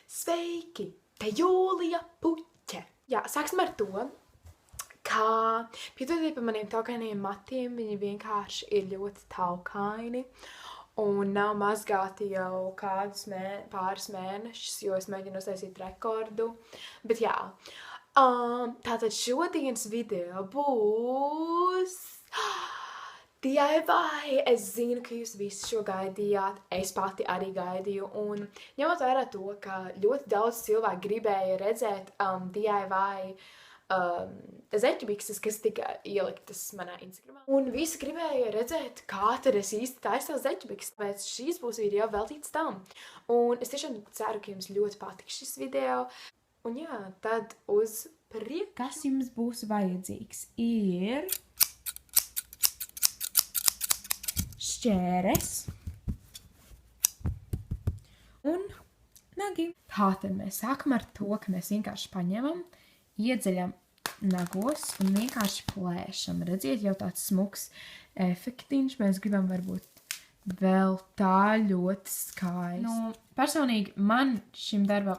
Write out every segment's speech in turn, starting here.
Sveiki! Te Jūlija Puķe! Jā, sāksim ar to, kā piedodiet par maniem taukainiem matiem, viņi vienkārši ir ļoti taukaini un nav mazgāti jau pāris mēnešus, jo es mēģinu uztaisīt rekordu. Bet jā, tātad šodienas video būs DIY. Es zinu, ka jūs visi šo gaidījāt, es pati arī gaidīju, un ņemot vērā to, ka ļoti daudz cilvēku gribēja redzēt DIY zeķibikses, kas tika ieliktas manā Instagramā. Un visi gribēja redzēt, kā tad es īsti taisu tās zeķibikses, tāpēc šīs būs video veltīts tam. Un es tiešām ceru, ka jums ļoti patiks šis video. Un jā, tad uz priekšu. Kas jums būs vajadzīgs? Ir šķēres un nagi. Tātad mēs sākam ar to, ka mēs vienkārši paņemam, iedzeļam nagos un vienkārši plēšam. Redziet, jau tāds smuks efektiņš. Mēs gribam varbūt vēl tā ļoti skaisti. Nu, personīgi man šim darbam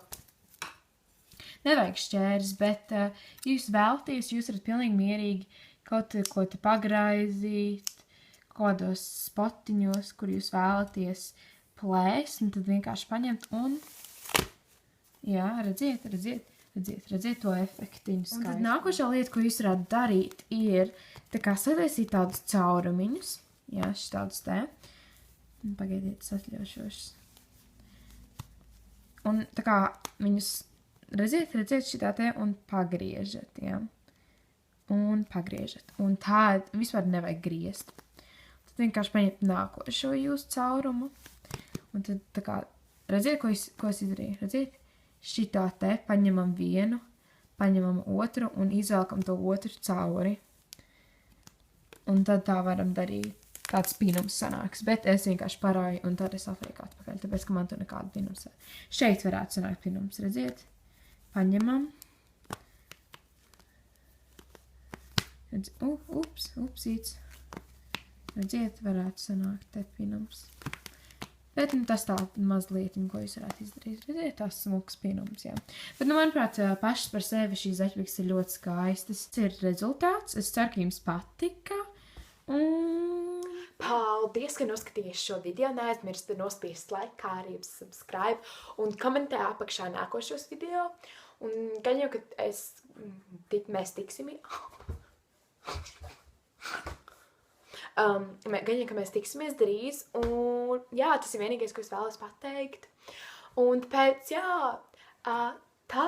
nevajag šķēres, bet jūs vēlties, jūs varat pilnīgi mierīgi kaut ko te pagraizīt, kādos spotiņos, kur jūs vēlaties plēst, un tad vienkārši paņemt un, jā, redziet to efektiņu skaisti. Un tad nākošā lieta, ko jūs varētu darīt, ir tā kā sataisīt tādus caurumiņus, jā, tādus te, un pagaidiet, es atļaušos. Un tā kā viņus, redziet šitā te un pagriežat, jā, un pagriežat, un tā vispār nevajag griezt. Vienkārši paņemt nākošo jūsu caurumu. Un tad tā kā, redziet, ko es izdarīju? Redziet, šitā te paņemam vienu, paņemam otru un izvelkam to otru cauri. Un tad tā varam darīt. Tāds pinums sanāks. Bet es vienkārši parāju un tad es atlieku atpakaļ, tāpēc, ka man tur nekāda pinums. Šeit varētu sanākt pinums, redziet. Paņemam. Upsīts. Redziet, varētu sanākt te pinums. Bet, nu, tas tā mazliet, ko jūs varētu izdarīt. Redziet, tās smuks pinums, jā. Bet, nu, manuprāt, pašas par sevi šīs zeķibikses ir ļoti skaistas. Tas ir rezultāts. Es ceru, ka jums patika. Paldies, ka noskatījāties šo video. Neaizmirst nospiest like, kā arī subscribe un komentē apakšā nākošos video. Un gan jau, ka mēs tiksimies... gan jau, ka mēs tiksimies drīz, un jā, tas ir vienīgais, ko es vēlos pateikt. Un tāpēc, jā, tā!